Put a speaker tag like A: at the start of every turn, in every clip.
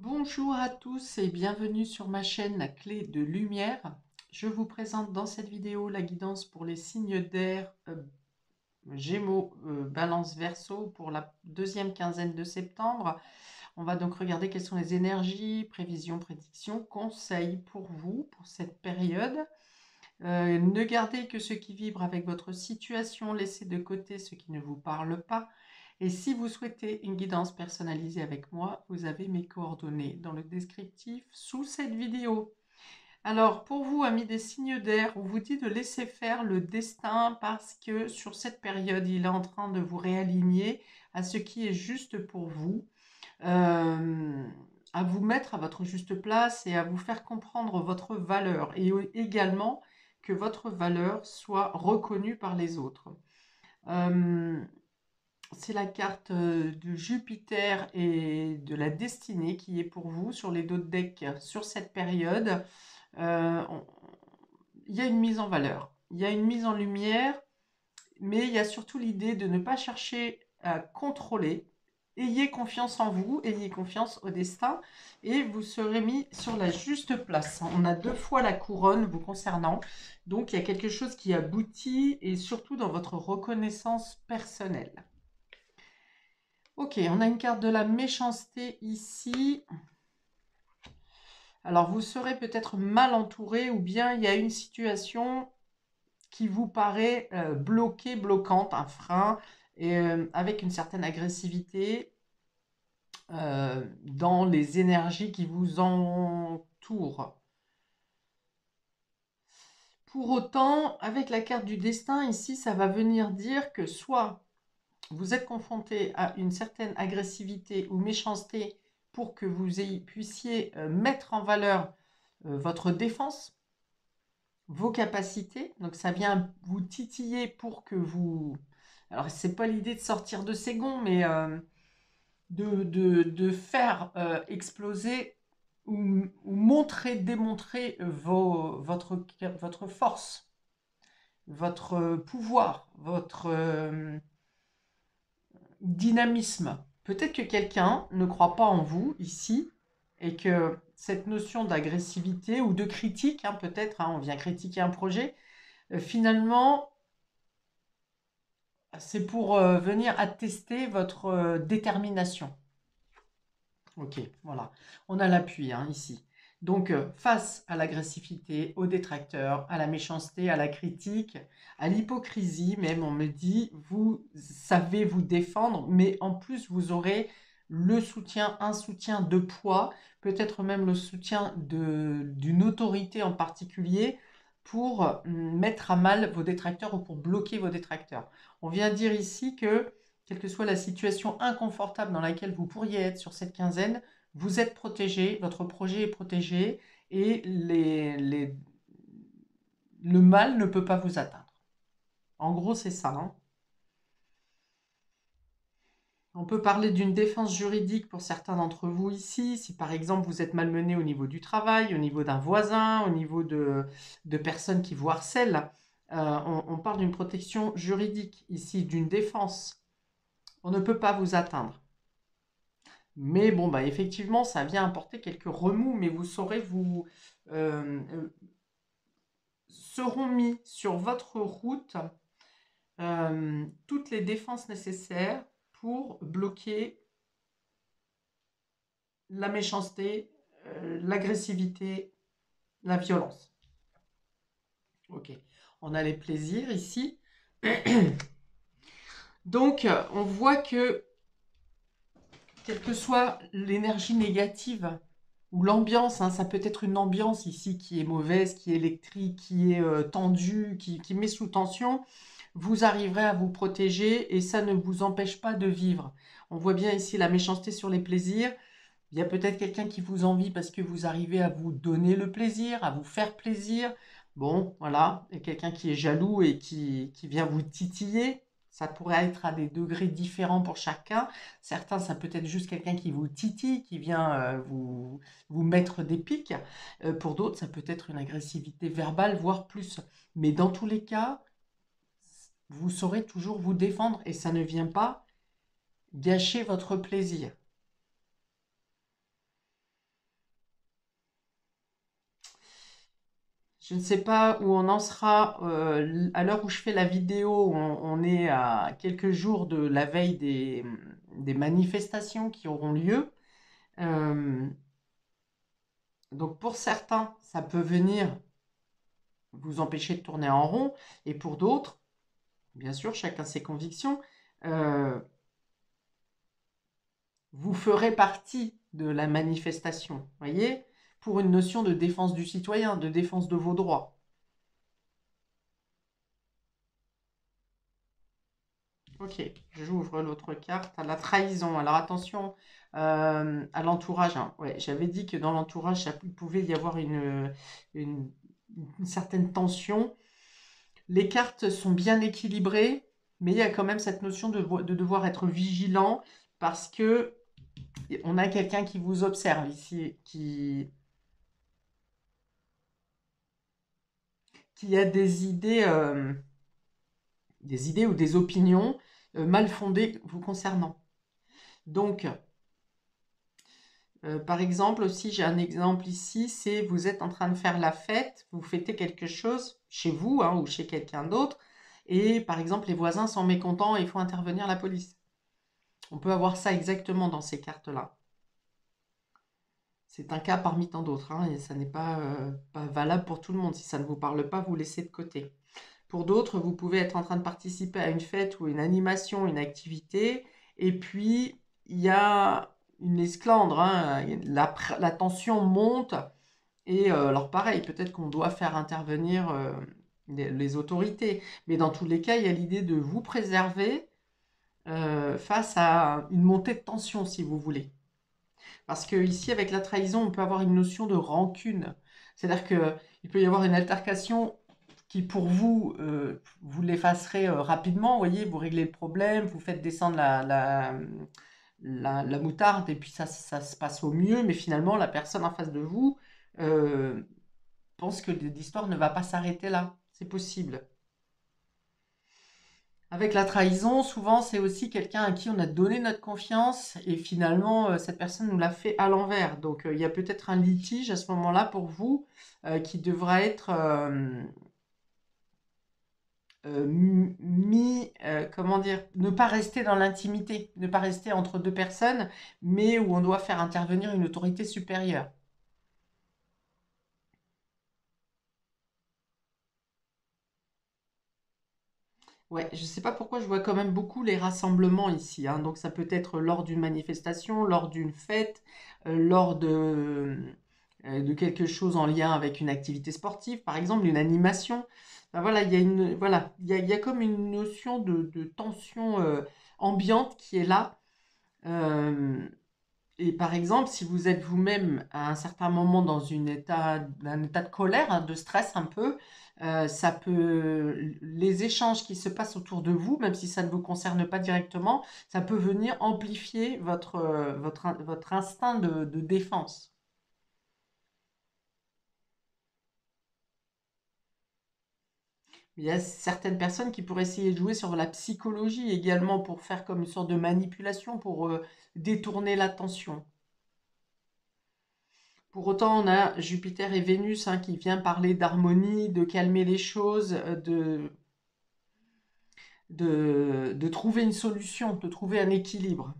A: Bonjour à tous et bienvenue sur ma chaîne La Clé de Lumière. Je vous présente dans cette vidéo la guidance pour les signes d'air Gémeaux, Balance, Verseau pour la deuxième quinzaine de septembre. On va donc regarder quelles sont les énergies, prévisions, prédictions, conseils pour vous pour cette période. Ne gardez que ce qui vibre avec votre situation, laissez de côté ce qui ne vous parle pas. Et si vous souhaitez une guidance personnalisée avec moi, vous avez mes coordonnées dans le descriptif sous cette vidéo. Alors, pour vous, amis des signes d'air, on vous dit de laisser faire le destin parce que sur cette période, il est en train de vous réaligner à ce qui est juste pour vous, euh, à vous mettre à votre juste place et à vous faire comprendre votre valeur et également que votre valeur soit reconnue par les autres. Euh, c'est la carte de Jupiter et de la destinée qui est pour vous sur les dos de deck sur cette période. Euh, on- il y a une mise en valeur, il y a une mise en lumière, mais il y a surtout l'idée de ne pas chercher à contrôler. Ayez confiance en vous, ayez confiance au destin et vous serez mis sur la juste place. On a deux fois la couronne vous concernant, donc il y a quelque chose qui aboutit et surtout dans votre reconnaissance personnelle. Ok, on a une carte de la méchanceté ici. Alors vous serez peut-être mal entouré ou bien il y a une situation qui vous paraît bloquée, bloquante, un frein, et, avec une certaine agressivité dans les énergies qui vous entourent. Pour autant, avec la carte du destin ici, ça va venir dire que soit vous êtes confronté à une certaine agressivité ou méchanceté pour que vous puissiez mettre en valeur votre défense, vos capacités. Donc ça vient vous titiller pour que vous... Alors c'est pas l'idée de sortir de ses gonds, mais de faire exploser ou montrer, démontrer votre force, votre pouvoir, votre dynamisme. Peut-être que quelqu'un ne croit pas en vous ici et que cette notion d'agressivité ou de critique, hein, peut-être, hein, on vient critiquer un projet, finalement, c'est pour venir attester votre détermination. Ok, voilà. On a l'appui hein, ici. Donc, face à l'agressivité, aux détracteurs, à la méchanceté, à la critique, à l'hypocrisie même, on me dit, vous savez vous défendre, mais en plus, vous aurez le soutien, un soutien de poids, peut-être même le soutien d'une autorité en particulier pour mettre à mal vos détracteurs ou pour bloquer vos détracteurs. On vient dire ici que quelle que soit la situation inconfortable dans laquelle vous pourriez être sur cette quinzaine, vous êtes protégé, votre projet est protégé et le mal ne peut pas vous atteindre. En gros, c'est ça. Hein. On peut parler d'une défense juridique pour certains d'entre vous ici, si par exemple vous êtes malmené au niveau du travail, au niveau d'un voisin, au niveau de personnes qui vous harcèlent. On parle d'une protection juridique ici, d'une défense. On ne peut pas vous atteindre. Mais bon, bah, effectivement, ça vient apporter quelques remous, mais vous saurez vous seront mis sur votre route toutes les défenses nécessaires pour bloquer la méchanceté, l'agressivité, la violence. Ok, on a les plaisirs ici. Donc, on voit que, quelle que soit l'énergie négative ou l'ambiance, hein, ça peut être une ambiance ici qui est mauvaise, qui est électrique, qui est tendue, qui met sous tension, vous arriverez à vous protéger et ça ne vous empêche pas de vivre. On voit bien ici la méchanceté sur les plaisirs. Il y a peut-être quelqu'un qui vous envie parce que vous arrivez à vous donner le plaisir, à vous faire plaisir. Bon, voilà. Et quelqu'un qui est jaloux et qui vient vous titiller. Ça pourrait être à des degrés différents pour chacun. Certains, ça peut être juste quelqu'un qui vous titille, qui vient vous mettre des pics. Pour d'autres, ça peut être une agressivité verbale, voire plus. Mais dans tous les cas, vous saurez toujours vous défendre et ça ne vient pas gâcher votre plaisir. Je ne sais pas où on en sera à l'heure où je fais la vidéo. On est à quelques jours de la veille des manifestations qui auront lieu. Euh, donc pour certains, ça peut venir vous empêcher de tourner en rond. Et pour d'autres, bien sûr, chacun ses convictions, euh, vous ferez partie de la manifestation, voyez, pour une notion de défense du citoyen, de défense de vos droits. Ok, j'ouvre l'autre carte à la trahison. Alors attention à l'entourage, hein. Ouais, j'avais dit que dans l'entourage, ça pouvait y avoir une, une certaine tension. Les cartes sont bien équilibrées, mais il y a quand même cette notion de devoir être vigilant parce que on a quelqu'un qui vous observe ici, qui a des idées ou des opinions mal fondées vous concernant. Donc, par exemple, aussi, j'ai un exemple ici, c'est vous êtes en train de faire la fête, vous fêtez quelque chose chez vous hein, ou chez quelqu'un d'autre, et par exemple, les voisins sont mécontents et il faut intervenir la police. On peut avoir ça exactement dans ces cartes-là. C'est un cas parmi tant d'autres, hein, et ça n'est pas valable pour tout le monde. Si ça ne vous parle pas, vous laissez de côté. Pour d'autres, vous pouvez être en train de participer à une fête ou une animation, une activité, et puis il y a une esclandre, hein, la tension monte, et alors pareil, peut-être qu'on doit faire intervenir les autorités, mais dans tous les cas, il y a l'idée de vous préserver face à une montée de tension, si vous voulez. Parce que ici, avec la trahison, on peut avoir une notion de rancune. C'est-à-dire qu'il peut y avoir une altercation qui, pour vous, vous l'effacerez rapidement. Vous voyez, vous réglez le problème, vous faites descendre la moutarde et puis ça se passe au mieux. Mais finalement, la personne en face de vous euh, pense que l'histoire ne va pas s'arrêter là. C'est possible. Avec la trahison, souvent, c'est aussi quelqu'un à qui on a donné notre confiance et finalement, cette personne nous l'a fait à l'envers. Donc, il y a peut-être un litige à ce moment-là pour vous qui devra être mis, comment dire, ne pas rester dans l'intimité, ne pas rester entre deux personnes, mais où on doit faire intervenir une autorité supérieure. Ouais, je sais pas pourquoi je vois quand même beaucoup les rassemblements ici, hein. Donc ça peut être lors d'une manifestation, lors d'une fête, lors de quelque chose en lien avec une activité sportive, par exemple, une animation. Enfin, voilà, il y a comme une notion de tension ambiante qui est là. Euh, et par exemple, si vous êtes vous-même à un certain moment dans un état de colère, hein, de stress un peu, les échanges qui se passent autour de vous, même si ça ne vous concerne pas directement, ça peut venir amplifier votre instinct de défense. Il y a certaines personnes qui pourraient essayer de jouer sur la psychologie également pour faire comme une sorte de manipulation, pour détourner l'attention. Pour autant, on a Jupiter et Vénus hein, qui vient parler d'harmonie, de calmer les choses, de trouver une solution, de trouver un équilibre.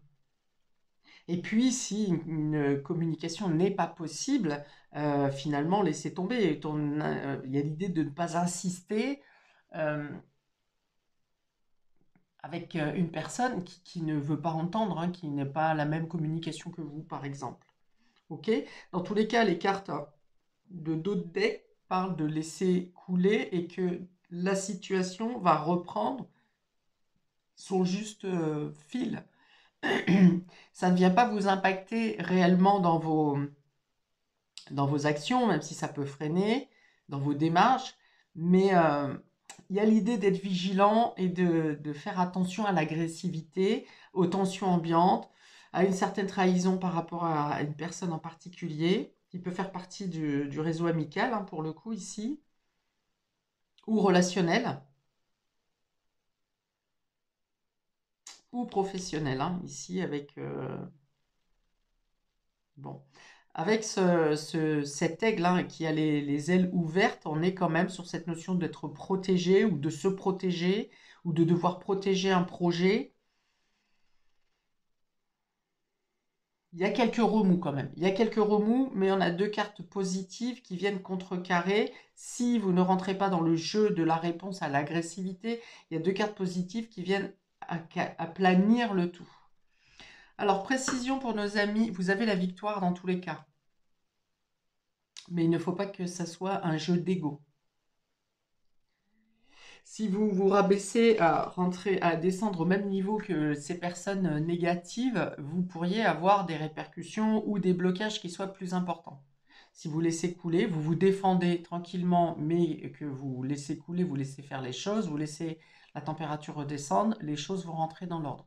A: Et puis, si une communication n'est pas possible, finalement, laissez tomber. Il y a l'idée de ne pas insister euh, avec une personne qui ne veut pas entendre, hein, qui n'est pas la même communication que vous, par exemple. Ok? Dans tous les cas, les cartes de d'autres decks parlent de laisser couler et que la situation va reprendre son juste fil. Ça ne vient pas vous impacter réellement dans vos actions, même si ça peut freiner, dans vos démarches, mais il y a l'idée d'être vigilant et de faire attention à l'agressivité, aux tensions ambiantes, à une certaine trahison par rapport à une personne en particulier, qui peut faire partie du réseau amical, hein, pour le coup ici, ou relationnel, ou professionnel, hein, ici avec... bon. Avec cet aigle hein, qui a les ailes ouvertes, on est quand même sur cette notion d'être protégé ou de se protéger ou de devoir protéger un projet. Il y a quelques remous quand même. Il y a quelques remous, mais on a deux cartes positives qui viennent contrecarrer. Si vous ne rentrez pas dans le jeu de la réponse à l'agressivité, il y a deux cartes positives qui viennent aplanir le tout. Alors, précision pour nos amis, vous avez la victoire dans tous les cas. Mais il ne faut pas que ça soit un jeu d'ego. Si vous vous rabaissez à descendre au même niveau que ces personnes négatives, vous pourriez avoir des répercussions ou des blocages qui soient plus importants. Si vous laissez couler, vous vous défendez tranquillement, mais que vous laissez couler, vous laissez faire les choses, vous laissez la température redescendre, les choses vont rentrer dans l'ordre.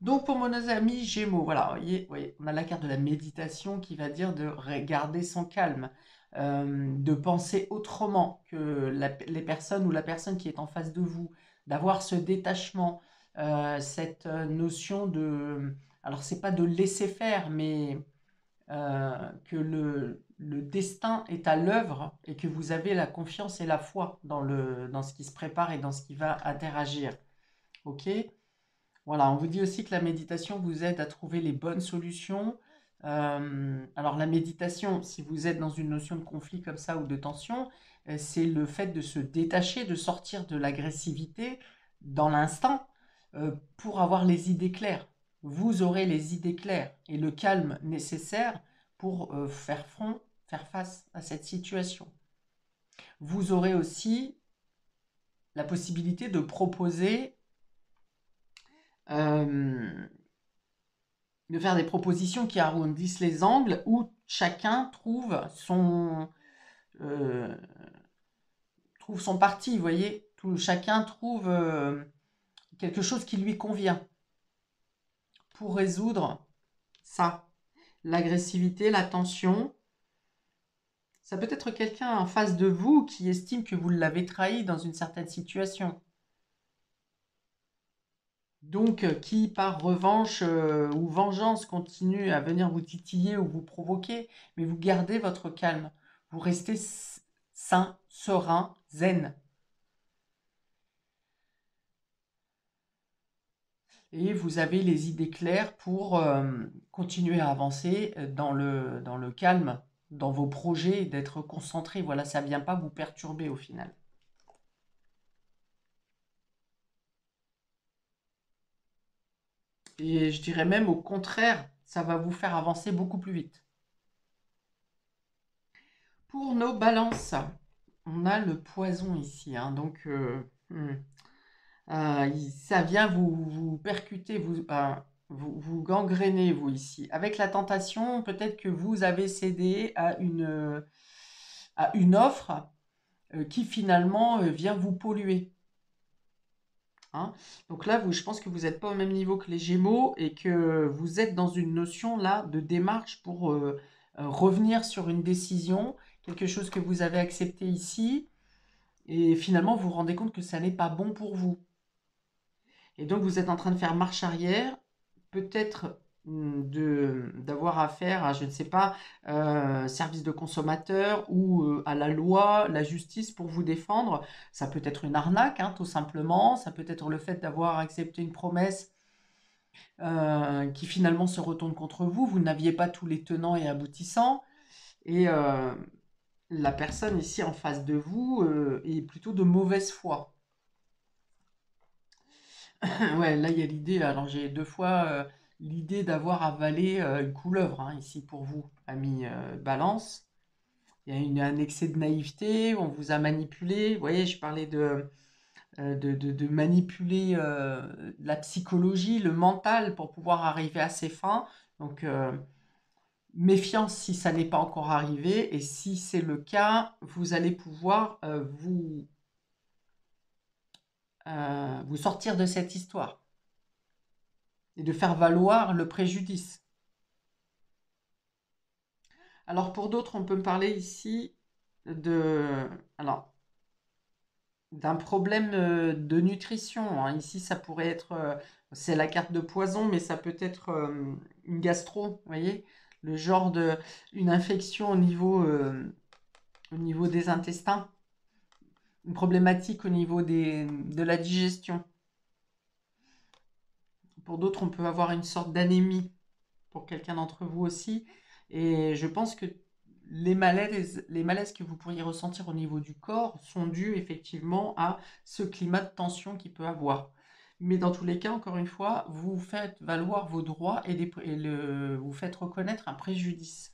A: Donc pour nos amis Gémeaux, voilà, vous voyez, on a la carte de la méditation qui va dire de garder son calme, de penser autrement que les personnes ou la personne qui est en face de vous, d'avoir ce détachement, cette notion de, alors c'est pas de laisser faire, mais que le destin est à l'œuvre et que vous avez la confiance et la foi dans ce qui se prépare et dans ce qui va interagir. Ok? Voilà, on vous dit aussi que la méditation vous aide à trouver les bonnes solutions. Alors la méditation, si vous êtes dans une notion de conflit comme ça ou de tension, c'est le fait de se détacher, de sortir de l'agressivité dans l'instant pour avoir les idées claires. Vous aurez les idées claires et le calme nécessaire pour faire face à cette situation. Vous aurez aussi la possibilité de proposer de faire des propositions qui arrondissent les angles où chacun euh, trouve son parti, vous voyez, chacun trouve quelque chose qui lui convient pour résoudre ça, l'agressivité, la tension. Ça peut être quelqu'un en face de vous qui estime que vous l'avez trahi dans une certaine situation. Donc, qui par revanche ou vengeance continue à venir vous titiller ou vous provoquer, mais vous gardez votre calme. Vous restez sain, serein, zen. Et vous avez les idées claires pour continuer à avancer dans le calme, dans vos projets, d'être concentré. Voilà, ça ne vient pas vous perturber au final. Et je dirais même au contraire, ça va vous faire avancer beaucoup plus vite. Pour nos balances, on a le poison ici, hein, donc ça vient vous percuter, vous gangréner, vous ici. Avec la tentation, peut-être que vous avez cédé à une offre qui finalement vient vous polluer. Hein. Donc là, je pense que vous n'êtes pas au même niveau que les Gémeaux et que vous êtes dans une notion là de démarche pour revenir sur une décision, quelque chose que vous avez accepté ici, et finalement vous vous rendez compte que ça n'est pas bon pour vous. Et donc vous êtes en train de faire marche arrière, peut-être d'avoir affaire à, je ne sais pas, service de consommateur ou à la loi, la justice pour vous défendre. Ça peut être une arnaque, hein, tout simplement. Ça peut être le fait d'avoir accepté une promesse qui finalement se retourne contre vous. Vous n'aviez pas tous les tenants et aboutissants. Et la personne ici en face de vous est plutôt de mauvaise foi. Ouais, là, il y a l'idée. Alors, j'ai deux fois l'idée d'avoir avalé une couleuvre, hein, ici pour vous, ami Balance. Il y a un excès de naïveté, on vous a manipulé. Vous voyez, je parlais de manipuler la psychologie, le mental pour pouvoir arriver à ses fins. Donc, méfiance si ça n'est pas encore arrivé. Et si c'est le cas, vous allez pouvoir vous sortir de cette histoire et de faire valoir le préjudice. Alors pour d'autres, on peut me parler ici alors, d'un problème de nutrition. Hein. Ici, ça pourrait être, c'est la carte de poison, mais ça peut être une gastro, vous voyez, le genre de une infection au niveau des intestins, une problématique au niveau de la digestion. Pour d'autres, on peut avoir une sorte d'anémie, pour quelqu'un d'entre vous aussi. Et je pense que les malaises que vous pourriez ressentir au niveau du corps sont dus effectivement à ce climat de tension qu'il peut avoir. Mais dans tous les cas, encore une fois, vous faites valoir vos droits vous faites reconnaître un préjudice.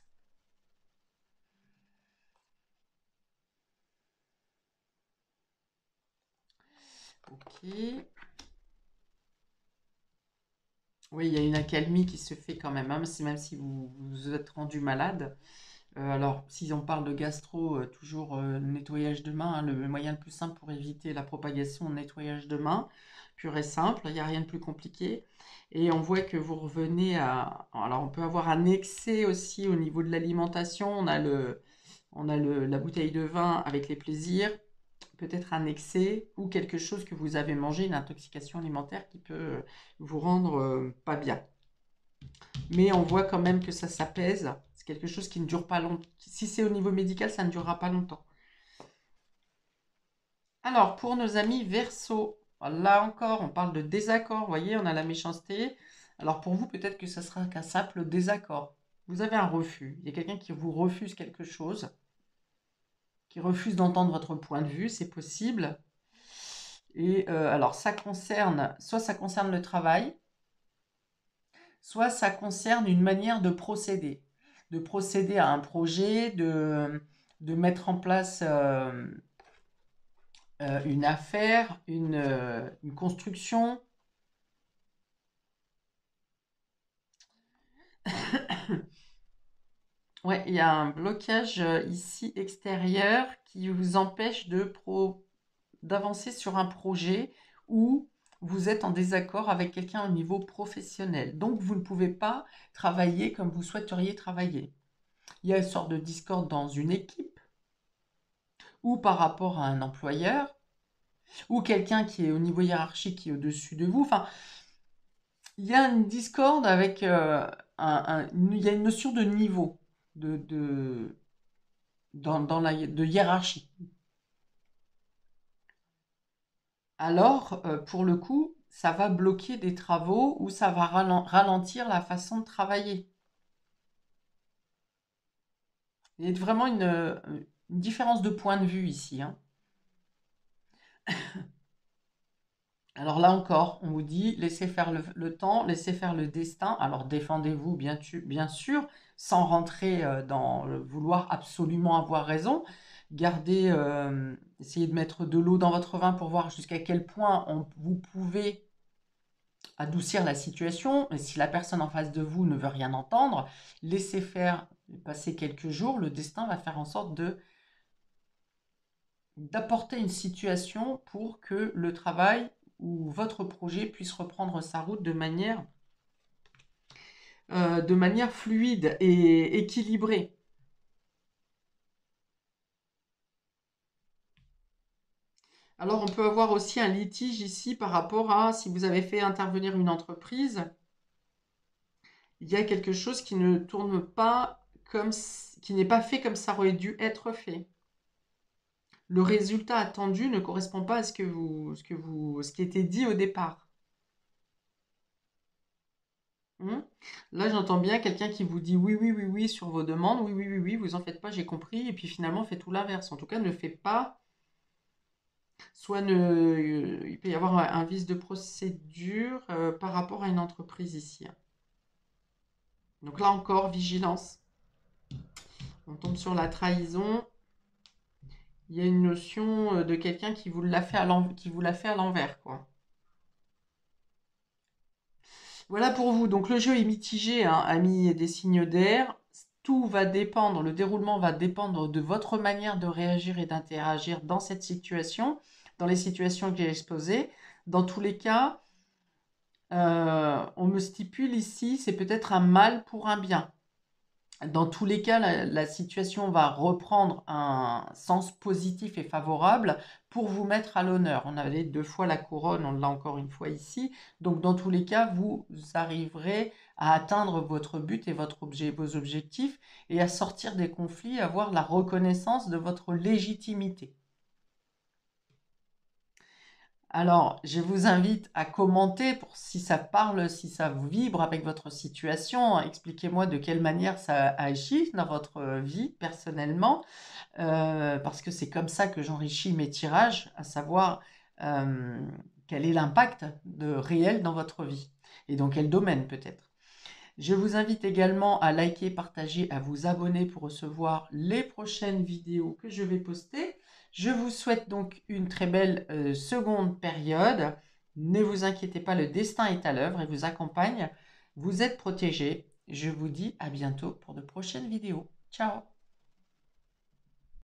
A: Ok. Oui, il y a une accalmie qui se fait quand même, hein, même si vous vous êtes rendu malade. Alors, si on parle de gastro, toujours le nettoyage de main, hein, le moyen le plus simple pour éviter la propagation, le nettoyage de main, pur et simple, il n'y a rien de plus compliqué. Et on voit que vous revenez à... Alors, on peut avoir un excès aussi au niveau de l'alimentation. La bouteille de vin avec les plaisirs, peut-être un excès ou quelque chose que vous avez mangé, une intoxication alimentaire qui peut vous rendre pas bien. Mais on voit quand même que ça s'apaise. C'est quelque chose qui ne dure pas longtemps. Si c'est au niveau médical, ça ne durera pas longtemps. Alors, pour nos amis Verseau, là encore, on parle de désaccord. Vous voyez, on a la méchanceté. Alors, pour vous, peut-être que ça sera qu'un simple désaccord. Vous avez un refus. Il y a quelqu'un qui vous refuse quelque chose, qui refuse d'entendre votre point de vue. C'est possible. Et alors, soit ça concerne le travail, soit ça concerne une manière de procéder à un projet, de mettre en place une affaire, une construction. Ouais, il y a un blocage ici extérieur qui vous empêche d'avancer sur un projet où vous êtes en désaccord avec quelqu'un au niveau professionnel. Donc, vous ne pouvez pas travailler comme vous souhaiteriez travailler. Il y a une sorte de discorde dans une équipe ou par rapport à un employeur ou quelqu'un qui est au niveau hiérarchique qui est au-dessus de vous. Enfin, il y a une discorde avec il y a une notion de niveau, de, de hiérarchie. Alors, pour le coup, ça va bloquer des travaux ou ça va ralentir la façon de travailler. Il y a vraiment une différence de point de vue ici, hein. Alors là encore, on vous dit, laissez faire le temps, laissez faire le destin. Alors défendez-vous bien sûr, sans rentrer dans le vouloir absolument avoir raison. Essayez de mettre de l'eau dans votre vin pour voir jusqu'à quel point vous pouvez adoucir la situation. Et si la personne en face de vous ne veut rien entendre, laissez faire passer quelques jours. Le destin va faire en sorte d'apporter une situation pour que le travail ou votre projet puisse reprendre sa route de manière fluide et équilibrée. Alors, on peut avoir aussi un litige ici par rapport à si vous avez fait intervenir une entreprise, il y a quelque chose qui ne tourne pas qui n'est pas fait comme ça aurait dû être fait. Le résultat attendu ne correspond pas à ce qui était dit au départ. Là, j'entends bien quelqu'un qui vous dit oui, oui, oui, oui sur vos demandes, oui, oui, oui, oui, vous en faites pas, j'ai compris, et puis finalement fait tout l'inverse. En tout cas, ne fait pas, il peut y avoir un vice de procédure par rapport à une entreprise ici, hein. Donc là encore, vigilance. On tombe sur la trahison. Il y a une notion de quelqu'un qui vous l'a fait qui vous l'a fait à l'envers, quoi. Voilà pour vous. Donc le jeu est mitigé, hein, amis des signes d'air. Tout va dépendre, le déroulement va dépendre de votre manière de réagir et d'interagir dans cette situation, dans les situations que j'ai exposées. Dans tous les cas, on me stipule ici, c'est peut-être un mal pour un bien. Dans tous les cas, la situation va reprendre un sens positif et favorable pour vous mettre à l'honneur. On avait 2 fois la couronne, on l'a encore une fois ici. Donc dans tous les cas, vous arriverez à atteindre votre but et vos objectifs et à sortir des conflits, à avoir la reconnaissance de votre légitimité. Alors, je vous invite à commenter pour si ça parle, si ça vous vibre avec votre situation. Expliquez-moi de quelle manière ça agit dans votre vie personnellement, parce que c'est comme ça que j'enrichis mes tirages, à savoir quel est l'impact réel dans votre vie et dans quel domaine peut-être. Je vous invite également à liker, partager, à vous abonner pour recevoir les prochaines vidéos que je vais poster. Je vous souhaite donc une très belle seconde période. Ne vous inquiétez pas, le destin est à l'œuvre et vous accompagne. Vous êtes protégés. Je vous dis à bientôt pour de prochaines vidéos. Ciao!